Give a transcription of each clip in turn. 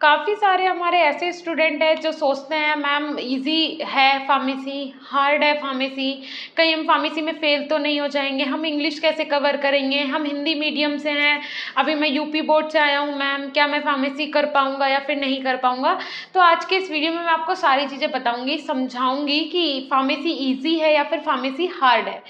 काफ़ी सारे हमारे ऐसे स्टूडेंट हैं जो सोचते हैं मैम इजी है फार्मेसी, हार्ड है फार्मेसी, कहीं हम फार्मेसी में फेल तो नहीं हो जाएंगे, हम इंग्लिश कैसे कवर करेंगे, हम हिंदी मीडियम से हैं, अभी मैं यूपी बोर्ड से आया हूँ मैम, क्या मैं फार्मेसी कर पाऊँगा या फिर नहीं कर पाऊँगा। तो आज के इस वीडियो में मैं आपको सारी चीज़ें बताऊँगी, समझाऊँगी कि फार्मेसी ईजी है या फिर फार्मेसी हार्ड है।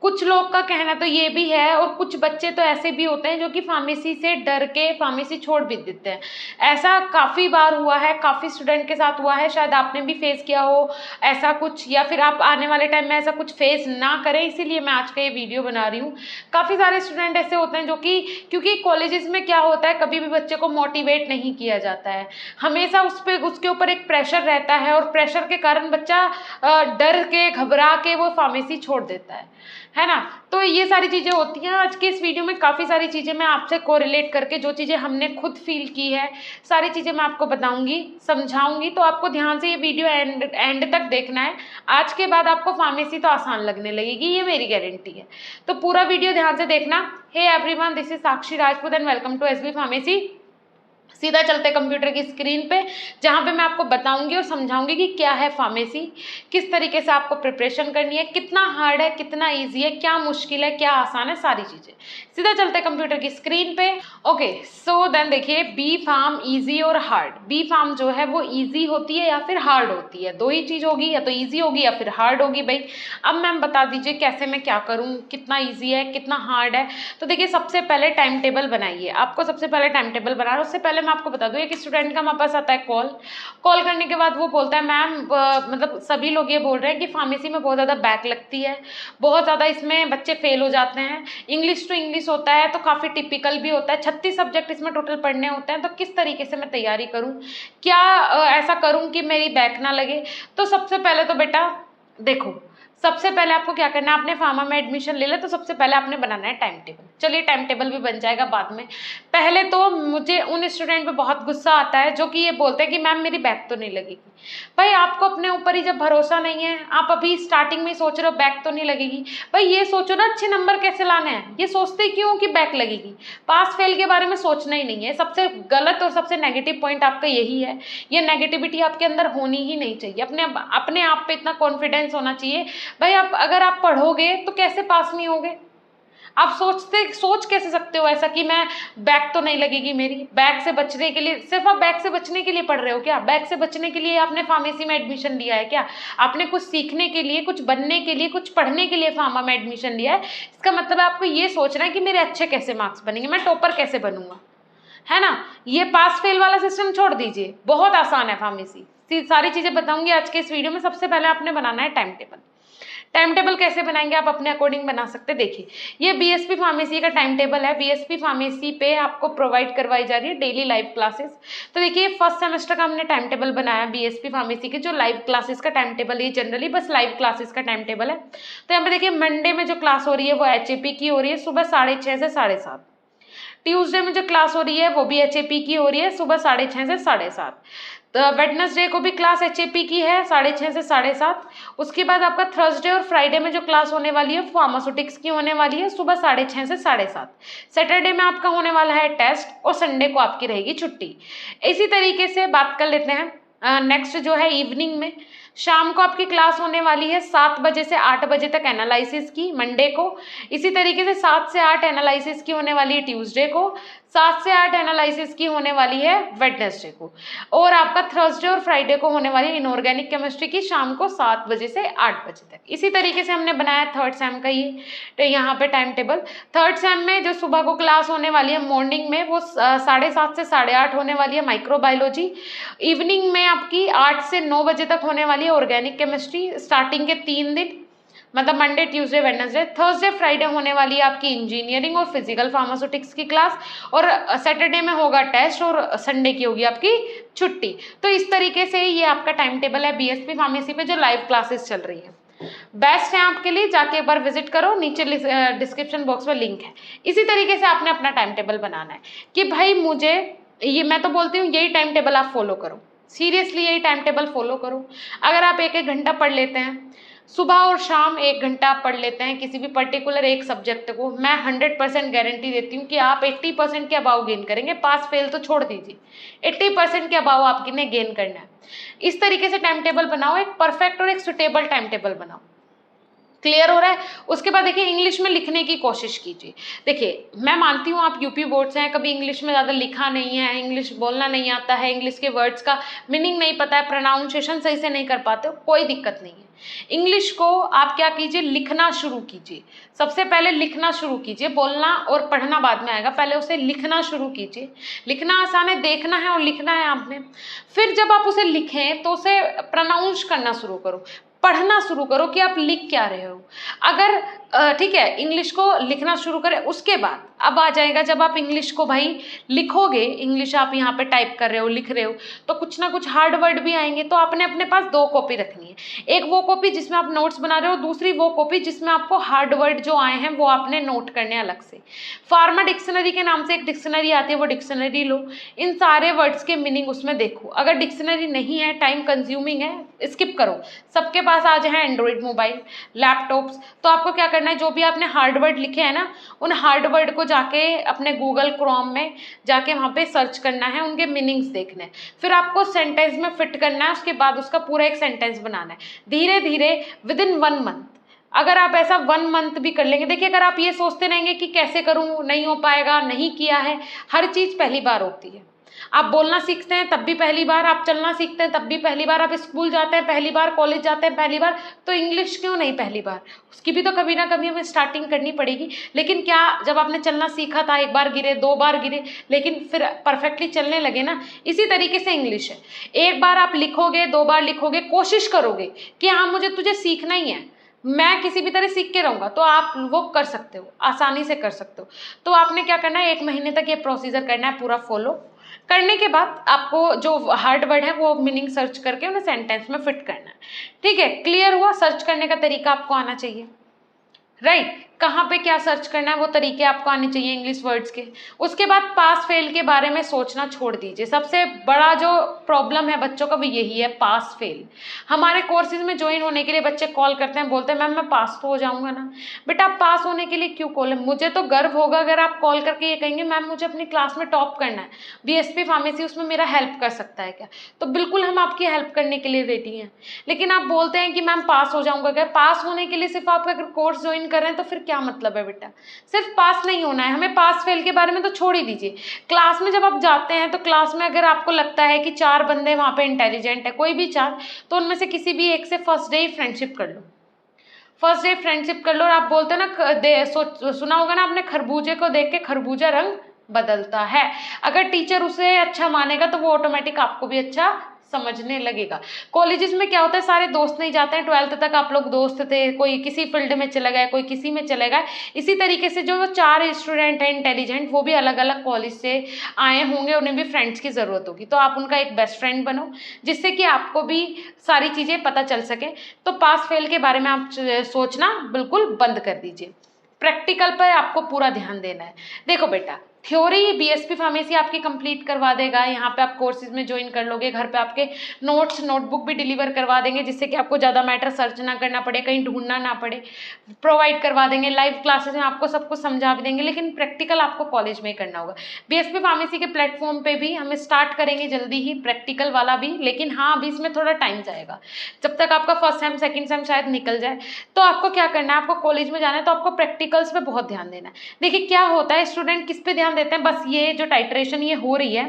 कुछ लोग का कहना तो ये भी है और कुछ बच्चे तो ऐसे भी होते हैं जो कि फार्मेसी से डर के फार्मेसी छोड़ भी देते हैं। ऐसा काफ़ी बार हुआ है, काफ़ी स्टूडेंट के साथ हुआ है, शायद आपने भी फेस किया हो ऐसा कुछ, या फिर आप आने वाले टाइम में ऐसा कुछ फेस ना करें, इसीलिए मैं आज का ये वीडियो बना रही हूँ। काफ़ी सारे स्टूडेंट ऐसे होते हैं जो कि क्योंकि कॉलेजेस में क्या होता है, कभी भी बच्चे को मोटिवेट नहीं किया जाता है, हमेशा उसके ऊपर एक प्रेशर रहता है और प्रेशर के कारण बच्चा डर के घबरा के वो फार्मेसी छोड़ देता है ना। तो ये सारी चीज़ें होती हैं। आज के इस वीडियो में काफ़ी सारी चीज़ें मैं आपसे कोरिलेट करके जो चीज़ें हमने खुद फील की है, सारी चीज़ें मैं आपको बताऊंगी, समझाऊंगी। तो आपको ध्यान से ये वीडियो एंड तक देखना है। आज के बाद आपको फार्मेसी तो आसान लगने लगेगी, ये मेरी गारंटी है। तो पूरा वीडियो ध्यान से देखना। Hey everyone, this is Sakshi Rajput and welcome to SB pharmacy. सीधा चलते कंप्यूटर की स्क्रीन पे, जहाँ पे मैं आपको बताऊंगी और समझाऊंगी कि क्या है फार्मेसी, किस तरीके से आपको प्रिपरेशन करनी है, कितना हार्ड है, कितना इजी है, क्या मुश्किल है, क्या आसान है, सारी चीज़ें। सीधा चलते कंप्यूटर की स्क्रीन पे। ओके, सो देन देखिए, बी फार्म इजी और हार्ड। बी फार्म जो है वो इजी होती है या फिर हार्ड होती है, दो ही चीज़ होगी, या तो ईजी होगी या फिर हार्ड होगी भाई। अब मैम बता दीजिए कैसे मैं क्या करूँ, कितना ईजी है कितना हार्ड है। तो देखिए, सबसे पहले टाइम टेबल बनाइए। आपको सबसे पहले टाइम टेबल बनाना है। उससे पहले मैं आपको बता दूं, एक स्टूडेंट का हमारे पास आता है कॉल करने के बाद वो बोलता है मैम, मतलब सभी लोग ये बोल रहे हैं कि फार्मेसी में बहुत ज़्यादा बैक लगती है, बहुत ज़्यादा इसमें बच्चे फेल हो जाते हैं, इंग्लिश टू इंग्लिश होता है तो काफ़ी टिपिकल भी होता है, 36 सब्जेक्ट इसमें टोटल पढ़ने होते हैं, तो किस तरीके से मैं तैयारी करूँ, क्या ऐसा करूँ कि मेरी बैक ना लगे। तो सबसे पहले तो बेटा देखो, सबसे पहले आपको क्या करना है, आपने फार्मा में एडमिशन ले लिया तो सबसे पहले आपने बनाना है टाइम टेबल। चलिए, टाइम टेबल भी बन जाएगा बाद में। पहले तो मुझे उन स्टूडेंट पे बहुत गुस्सा आता है जो कि ये बोलते हैं कि मैम मेरी बैक तो नहीं लगेगी। भाई, आपको अपने ऊपर ही जब भरोसा नहीं है, आप अभी स्टार्टिंग में ही सोच रहे हो बैक तो नहीं लगेगी, भाई ये सोचो ना अच्छे नंबर कैसे लाने हैं, ये सोचते क्यों कि बैक लगेगी। पास फेल के बारे में सोचना ही नहीं है। सबसे गलत और सबसे नेगेटिव पॉइंट आपका यही है। ये नेगेटिविटी आपके अंदर होनी ही नहीं चाहिए। अपने आप पे इतना कॉन्फिडेंस होना चाहिए। भाई, आप अगर आप पढ़ोगे तो कैसे पास नहीं होगे। आप सोच कैसे सकते हो ऐसा कि मैं बैक तो नहीं लगेगी मेरी। बैक से बचने के लिए, सिर्फ आप बैक से बचने के लिए पढ़ रहे हो क्या? बैक से बचने के लिए आपने फार्मेसी में एडमिशन लिया है क्या? आपने कुछ सीखने के लिए, कुछ बनने के लिए, कुछ पढ़ने के लिए फार्मा में एडमिशन लिया है। इसका मतलब है आपको ये सोचना है कि मेरे अच्छे कैसे मार्क्स बनेंगे, मैं टॉपर कैसे बनूंगा, है ना। ये पास फेल वाला सिस्टम छोड़ दीजिए, बहुत आसान है फार्मेसी। सारी चीजें बताऊंगी आज के इस वीडियो में। सबसे पहले आपने बनाना है टाइम टेबल। टाइम टेबल कैसे बनाएंगे, आप अपने अकॉर्डिंग बना सकते हैं। देखिए, ये बीएसपी फार्मेसी का टाइम टेबल है। बीएसपी फार्मेसी पे आपको प्रोवाइड करवाई जा रही है डेली लाइव क्लासेस। तो देखिए, फर्स्ट सेमेस्टर का हमने टाइम टेबल बनाया बीएसपी फार्मेसी के, जो लाइव क्लासेस का टाइम टेबल है, जनरली बस लाइव क्लासेस का टाइम टेबल है। तो यहाँ पे देखिए, मंडे में जो क्लास हो रही है वो एचएपी की हो रही है, सुबह 6:30 से 7:30। ट्यूसडे में जो क्लास हो रही है वो भी एचएपी की हो रही है, सुबह 6:30 से 7:30। तो वेडनेसडे को भी क्लास एचएपी की है, 6:30 से 7:30। उसके बाद आपका थर्सडे और फ्राइडे में जो क्लास होने वाली है फार्मास्यूटिक्स की होने वाली है, सुबह 6:30 से 7:30। सैटरडे में आपका होने वाला है टेस्ट और संडे को आपकी रहेगी छुट्टी। इसी तरीके से बात कर लेते हैं नेक्स्ट जो है इवनिंग में। शाम को आपकी क्लास होने वाली है 7 बजे से 8 बजे तक एनालिसिस की, मंडे को। इसी तरीके से 7 से 8 एनालिसिस की होने वाली है ट्यूसडे को। 7 से 8 एनालिसिस की होने वाली है वेडनेसडे को। और आपका थर्सडे और फ्राइडे को होने वाली है इनऑर्गेनिक केमिस्ट्री की, शाम को 7 बजे से 8 बजे तक। इसी तरीके से हमने बनाया थर्ड सेम का ये तो यहाँ पे टाइम टेबल। थर्ड सेम में जो सुबह को क्लास होने वाली है मॉर्निंग में, वो 7:30 से 8:30 होने वाली है माइक्रोबायोलॉजी। इवनिंग में आपकी 8 से 9 बजे तक होने वाली है ऑर्गेनिक केमिस्ट्री। स्टार्टिंग के 3 दिन, मतलब Monday Tuesday Wednesday. Thursday Friday होने वाली है आपकी इंजीनियरिंग और फिजिकल फार्मास्यूटिक्स की क्लास। और सैटरडे में होगा टेस्ट और संडे की होगी आपकी छुट्टी। तो इस तरीके से ये आपका टाइम टेबल है बीएसपी फार्मेसी पे जो लाइव क्लासेस चल रही है। बेस्ट है आपके लिए, जाके एक बार विजिट करो, नीचे डिस्क्रिप्शन बॉक्स में लिंक है। इसी तरीके से आपने अपना टाइम टेबल बनाना है कि भाई मुझे ये, मैं तो बोलती हूँ यही टाइम टेबल आप फॉलो करो, सीरियसली यही टाइम टेबल फॉलो करो। अगर आप 1-1 घंटा पढ़ लेते हैं, सुबह और शाम 1 घंटा आप पढ़ लेते हैं किसी भी पर्टिकुलर एक सब्जेक्ट को, मैं 100% गारंटी देती हूँ कि आप 80% के अबाव गेन करेंगे। पास फेल तो छोड़ दीजिए, 80% के अबाव आपने गेन करना है। इस तरीके से टाइम टेबल बनाओ, एक परफेक्ट और एक सुटेबल टाइम टेबल बनाओ। क्लियर हो रहा है? उसके बाद देखिए इंग्लिश में लिखने की कोशिश कीजिए। देखिए मैं मानती हूँ आप यूपी बोर्ड से हैं, कभी इंग्लिश में ज़्यादा लिखा नहीं है, इंग्लिश बोलना नहीं आता है, इंग्लिश के वर्ड्स का मीनिंग नहीं पता है, प्रोनाउंसिएशन सही से नहीं कर पाते हो, कोई दिक्कत नहीं है। इंग्लिश को आप क्या कीजिए, लिखना शुरू कीजिए। सबसे पहले लिखना शुरू कीजिए, बोलना और पढ़ना बाद में आएगा, पहले उसे लिखना शुरू कीजिए। लिखना आसान है, देखना है और लिखना है आपने। फिर जब आप उसे लिखें तो उसे प्रोनाउंस करना शुरू करो, पढ़ना शुरू करो कि आप लिख क्या रहे हो। अगर ठीक है, इंग्लिश को लिखना शुरू करें, उसके बाद अब आ जाएगा जब आप इंग्लिश को भाई लिखोगे, इंग्लिश आप यहाँ पे टाइप कर रहे हो, लिख रहे हो, तो कुछ ना कुछ हार्ड वर्ड भी आएंगे, तो आपने अपने पास 2 कॉपी रखनी है। एक वो कॉपी जिसमें आप नोट्स बना रहे हो, दूसरी वो कॉपी जिसमें आपको हार्ड वर्ड जो आए हैं वो आपने नोट करने अलग से। फार्मा डिक्शनरी के नाम से एक डिक्शनरी आती है, वो डिक्शनरी लो, इन सारे वर्ड्स के मीनिंग उसमें देखो। अगर डिक्शनरी नहीं है, टाइम कंज्यूमिंग है, स्किप करो। सबके पास आज है एंड्रॉइड मोबाइल, लैपटॉप्स, तो आपको क्या करना है, जो भी आपने हार्ड वर्ड लिखे हैं ना, उन हार्ड वर्ड को जाके अपने गूगल क्रोम में जाके वहाँ पे सर्च करना है, उनके मीनिंग्स देखने हैं, फिर आपको सेंटेंस में फिट करना है, उसके बाद उसका पूरा एक सेंटेंस बनाना है धीरे धीरे विदिन 1 मंथ। अगर आप ऐसा 1 मंथ भी कर लेंगे, देखिए अगर आप ये सोचते रहेंगे कि कैसे करूँ, नहीं हो पाएगा, नहीं किया है, हर चीज़ पहली बार होती है। आप बोलना सीखते हैं तब भी पहली बार, आप चलना सीखते हैं तब भी पहली बार, आप स्कूल जाते हैं पहली बार, कॉलेज जाते हैं पहली बार, तो इंग्लिश क्यों नहीं पहली बार? उसकी भी तो कभी ना कभी हमें स्टार्टिंग करनी पड़ेगी। लेकिन क्या जब आपने चलना सीखा था, 1 बार गिरे, 2 बार गिरे, लेकिन फिर परफेक्टली चलने लगे ना, इसी तरीके से इंग्लिश है। 1 बार आप लिखोगे, 2 बार लिखोगे, कोशिश करोगे कि हाँ तुझे सीखना ही है, मैं किसी भी तरह सीख के रहूँगा, तो आप वो कर सकते हो, आसानी से कर सकते हो। तो आपने क्या करना है, 1 महीने तक ये प्रोसीजर करना है, पूरा फॉलो करने के बाद आपको जो हार्ड वर्ड है वो मीनिंग सर्च करके उन्हें सेंटेंस में फिट करना है। ठीक है, क्लियर हुआ? सर्च करने का तरीका आपको आना चाहिए, राइट? कहाँ पे क्या सर्च करना है वो तरीके आपको आने चाहिए इंग्लिश वर्ड्स के। उसके बाद पास फेल के बारे में सोचना छोड़ दीजिए। सबसे बड़ा जो प्रॉब्लम है बच्चों का वो यही है, पास फेल। हमारे कोर्सेज में ज्वाइन होने के लिए बच्चे कॉल करते हैं, बोलते हैं मैम मैं पास तो हो जाऊंगा ना। बेटा आप पास होने के लिए क्यों कॉल है? मुझे तो गर्व होगा अगर आप कॉल करके ये कहेंगे मैम मुझे अपनी क्लास में टॉप करना है, बीएसपी फार्मेसी उसमें मेरा हेल्प कर सकता है क्या? तो बिल्कुल हम आपकी हेल्प करने के लिए रेडी हैं। लेकिन आप बोलते हैं कि मैम पास हो जाऊंगा क्या? पास होने के लिए सिर्फ आप अगर कोर्स ज्वाइन कर रहे हैं तो फिर क्या मतलब है बेटा? सिर्फ पास नहीं होना है, हमें पास फेल के बारे में तो छोड़ ही दीजिए। क्लास में जब आप जाते हैं तो क्लास में अगर आपको लगता है कि 4 बंदे वहाँ पे इंटेलिजेंट है, कोई भी 4, तो उनमें से किसी भी एक से फर्स्ट डे ही फ्रेंडशिप कर लो। फर्स्ट डे फ्रेंडशिप कर लो। और आप बोलते हैं ना, सुना होगा ना आपने, खरबूजे को देख के खरबूजा रंग बदलता है। अगर टीचर उसे अच्छा मानेगा तो वो ऑटोमेटिक आपको भी अच्छा समझने लगेगा। कॉलेजेस में क्या होता है, सारे दोस्त नहीं जाते हैं, 12th तक आप लोग दोस्त थे, कोई किसी फील्ड में चला गया, कोई किसी में चला गया। इसी तरीके से जो 4 स्टूडेंट हैं इंटेलिजेंट, वो भी अलग अलग कॉलेज से आए होंगे, उन्हें भी फ्रेंड्स की ज़रूरत होगी, तो आप उनका एक बेस्ट फ्रेंड बनो जिससे कि आपको भी सारी चीज़ें पता चल सके। तो पास फेल के बारे में आप सोचना बिल्कुल बंद कर दीजिए, प्रैक्टिकल पर आपको पूरा ध्यान देना है। देखो बेटा, थ्योरी बीएसपी फार्मेसी आपकी कंप्लीट करवा देगा, यहाँ पे आप कोर्सेज में ज्वाइन कर लोगे, घर पे आपके नोट्स नोटबुक भी डिलीवर करवा देंगे जिससे कि आपको ज़्यादा मैटर सर्च ना करना पड़े, कहीं ढूंढना ना पड़े, प्रोवाइड करवा देंगे। लाइव क्लासेस में आपको सब कुछ समझा भी देंगे, लेकिन प्रैक्टिकल आपको कॉलेज में ही करना होगा। बीएसपी फार्मेसी के प्लेटफॉर्म पे भी हम स्टार्ट करेंगे जल्दी ही प्रैक्टिकल वाला भी, लेकिन हाँ अभी इसमें थोड़ा टाइम जाएगा, जब तक आपका फर्स्ट सेम सेकेंड सेम शायद निकल जाए। तो आपको क्या करना है, आपको कॉलेज में जाना है तो आपको प्रैक्टिकल्स पे बहुत ध्यान देना है। देखिए क्या होता है, स्टूडेंट किस पे ध्यान देते हैं, बस ये जो टाइट्रेशन ये हो रही है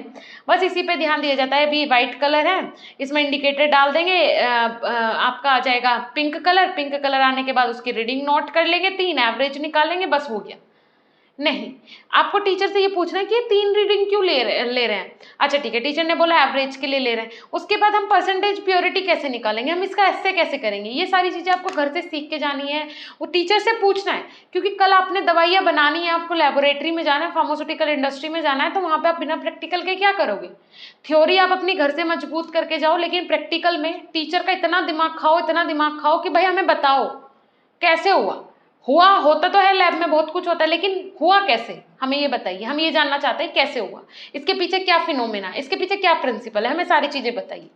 बस इसी पे ध्यान दिया जाता है। अभी वाइट कलर है, इसमें इंडिकेटर डाल देंगे, आपका आ जाएगा पिंक कलर, पिंक कलर आने के बाद उसकी रीडिंग नोट कर लेंगे, 3 एवरेज निकालेंगे, बस हो गया। नहीं, आपको टीचर से ये पूछना है कि ये 3 रीडिंग क्यों ले रहे हैं। अच्छा ठीक है, टीचर ने बोला एवरेज के लिए ले रहे हैं, उसके बाद हम परसेंटेज प्योरिटी कैसे निकालेंगे, हम इसका ऐसे कैसे करेंगे, ये सारी चीज़ें आपको घर से सीख के जानी है, वो टीचर से पूछना है। क्योंकि कल आपने दवाइयाँ बनानी है, आपको लेबोरेटरी में जाना है, फार्मास्यूटिकल इंडस्ट्री में जाना है, तो वहाँ पर आप बिना प्रैक्टिकल के क्या करोगे। थ्योरी आप अपनी घर से मजबूत करके जाओ, लेकिन प्रैक्टिकल में टीचर का इतना दिमाग खाओ, इतना दिमाग खाओ कि भाई हमें बताओ कैसे हुआ होता तो है लैब में बहुत कुछ होता है, लेकिन हुआ कैसे हमें ये बताइए, हम ये जानना चाहते हैं कैसे हुआ, इसके पीछे क्या फिनोमेना, इसके पीछे क्या प्रिंसिपल है, हमें सारी चीज़ें बताइए।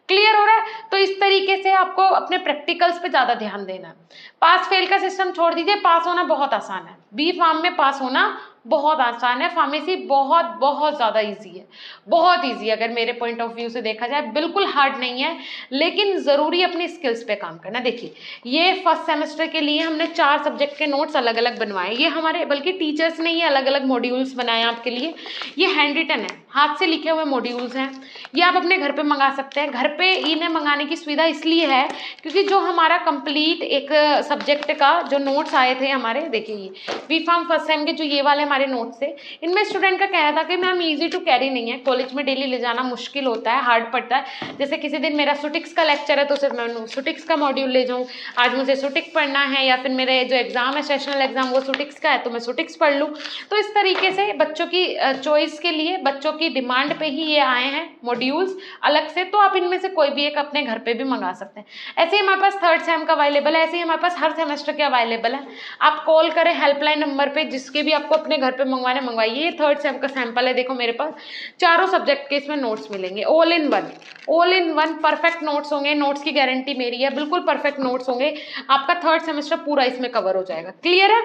क्लियर हो रहा है? तो इस तरीके से आपको अपने प्रैक्टिकल्स पे ज़्यादा ध्यान देना है। पास फेल का सिस्टम छोड़ दीजिए, पास होना बहुत आसान है। बी फार्म में पास होना बहुत आसान है, फार्मेसी बहुत बहुत ज़्यादा इजी है, बहुत इजी है। अगर मेरे पॉइंट ऑफ व्यू से देखा जाए बिल्कुल हार्ड नहीं है, लेकिन ज़रूरी अपनी स्किल्स पे काम करना। देखिए ये फर्स्ट सेमेस्टर के लिए हमने 4 सब्जेक्ट के नोट्स अलग अलग बनवाए, ये हमारे बल्कि टीचर्स ने ये अलग अलग मॉड्यूल्स बनाए आपके लिए। ये हैंड रिटन है, हाथ से लिखे हुए मॉड्यूल्स हैं, ये आप अपने घर पे मंगा सकते हैं। घर पे इन्हें मंगाने की सुविधा इसलिए है क्योंकि जो हमारा कंप्लीट एक सब्जेक्ट का जो नोट्स आए थे हमारे, देखिए ये बी फार्म फर्स्ट सेम के जो ये वाले हमारे नोट्स थे, इनमें स्टूडेंट का कहना था कि मैम इजी टू कैरी नहीं है, कॉलेज में डेली ले जाना मुश्किल होता है, हार्ड पड़ता है। जैसे किसी दिन मेरा सुटिक्स का लेक्चर है तो सिर्फ मैं सुटिक्स का मॉड्यूल ले जाऊँ, आज मुझे सुटिक पढ़ना है, या फिर मेरे जो एग्जाम है सेशनल एग्जाम वो सुटिक्स का है तो मैं सुटिक्स पढ़ लूँ। तो इस तरीके से बच्चों की चॉइस के लिए, बच्चों की डिमांड पे ही ये आए हैं मॉड्यूल्स अलग से, तो आप इनमें से कोई भी एक अपने घर पे भी मंगा सकते हैं। ऐसे ही हमारे पास थर्ड सेम का अवेलेबल है, ऐसे ही हमारे पास हर सेमेस्टर के अवेलेबल है। आप कॉल करें हेल्पलाइन नंबर पे, जिसके भी आपको अपने घर पे मंगवाने मंगवाइए। ये थर्ड सेम का सैंपल है, देखो मेरे पास चारों सब्जेक्ट के इसमें नोट्स मिलेंगे, all in one perfect notes होंगे। नोट्स की गारंटी मेरी है, बिल्कुल परफेक्ट नोट्स होंगे। आपका थर्ड सेमेस्टर पूरा इसमें कवर हो जाएगा। क्लियर है?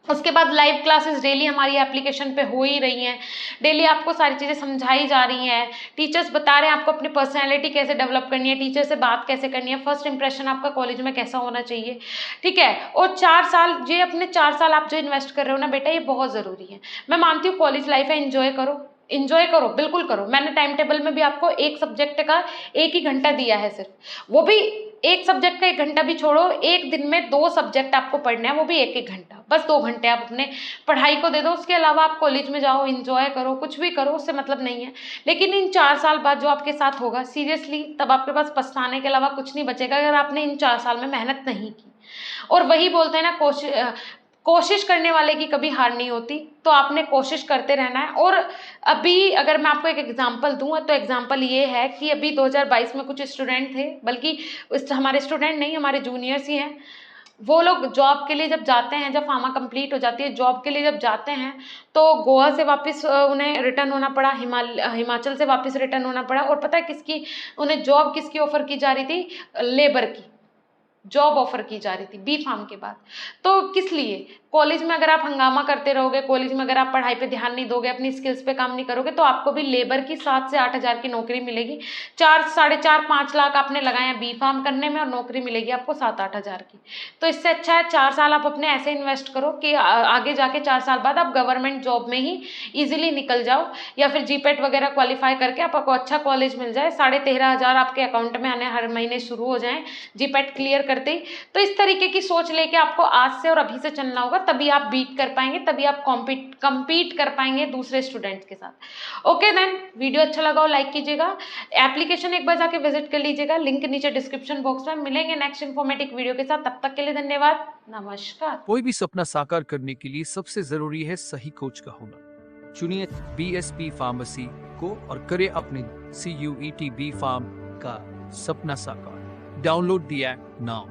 उसके बाद लाइव क्लासेस डेली हमारी एप्लीकेशन पे हो ही रही हैं, डेली आपको सारी चीज़ें समझाई जा रही हैं। टीचर्स बता रहे हैं आपको अपनी पर्सनैलिटी कैसे डेवलप करनी है, टीचर से बात कैसे करनी है, फर्स्ट इंप्रेशन आपका कॉलेज में कैसा होना चाहिए, ठीक है। और 4 साल, ये अपने 4 साल आप जो इन्वेस्ट कर रहे हो ना बेटा, ये बहुत ज़रूरी है। मैं मानती हूँ कॉलेज लाइफ है, इन्जॉय करो, इन्जॉय करो, बिल्कुल करो। मैंने टाइम टेबल में भी आपको एक सब्जेक्ट का 1 ही घंटा दिया है सिर्फ, वो भी एक सब्जेक्ट का 1 घंटा भी छोड़ो, एक दिन में 2 सब्जेक्ट आपको पढ़ने हैं, वो भी 1-1 घंटा, बस 2 घंटे आप अपने पढ़ाई को दे दो। उसके अलावा आप कॉलेज में जाओ, एंजॉय करो, कुछ भी करो, उससे मतलब नहीं है। लेकिन इन 4 साल बाद जो आपके साथ होगा, सीरियसली तब आपके पास पछताने के अलावा कुछ नहीं बचेगा अगर आपने इन 4 साल में मेहनत नहीं की। और वही बोलते हैं ना, कोशिश करने वाले की कभी हार नहीं होती, तो आपने कोशिश करते रहना है। और अभी अगर मैं आपको एक एग्जांपल दूं तो एग्जांपल ये है कि अभी 2022 में कुछ स्टूडेंट थे, बल्कि हमारे स्टूडेंट नहीं, हमारे जूनियर्स ही हैं, वो लोग जॉब के लिए जब जाते हैं, जब फार्मा कंप्लीट हो जाती है, जॉब के लिए जब जाते हैं तो गोवा से वापस उन्हें रिटर्न होना पड़ा, हिमाचल से वापस रिटर्न होना पड़ा। और पता है किसकी उन्हें जॉब किसकी ऑफर की जा रही थी? लेबर की जॉब ऑफर की जा रही थी बी फार्म के बाद। तो किस लिए? कॉलेज में अगर आप हंगामा करते रहोगे, कॉलेज में अगर आप पढ़ाई पे ध्यान नहीं दोगे, अपनी स्किल्स पे काम नहीं करोगे, तो आपको भी लेबर की 7 से 8 हज़ार की नौकरी मिलेगी। 4, 4.5 लाख आपने लगाए हैं बी फार्म करने में और नौकरी मिलेगी आपको 7-8 हज़ार की। तो इससे अच्छा है 4 साल आप अपने ऐसे इन्वेस्ट करो कि आगे जाके 4 साल बाद आप गवर्नमेंट जॉब में ही ईजिली निकल जाओ, या फिर जीपेट वगैरह क्वालिफाई करके आपको अच्छा कॉलेज मिल जाए, 13,500 आपके अकाउंट में आने हर महीने शुरू हो जाएं जीपेट क्लियर करते ही। तो इस तरीके की सोच लेके आपको आज से और अभी से चलना होगा, तभी आप बीट कर पाएंगे, तभी आप कम्पीट कर पाएंगे दूसरे स्टूडेंट्स के साथ। ओके देन, वीडियो अच्छा लगा हो लाइक कीजिएगा, एप्लीकेशन एक बार जाके विजिट कर लीजिएगा, लिंक नीचे डिस्क्रिप्शन बॉक्स में। मिलेंगे नेक्स्ट इन्फॉर्मेटिव वीडियो के साथ, तब तक के लिए धन्यवाद, नमस्कार। कोई भी सपना साकार करने के लिए सबसे जरूरी है सही कोच का होना। चुनिए BSP फार्मेसी को और करें अपने CUET B फार्म का सपना साकार। Download the app now.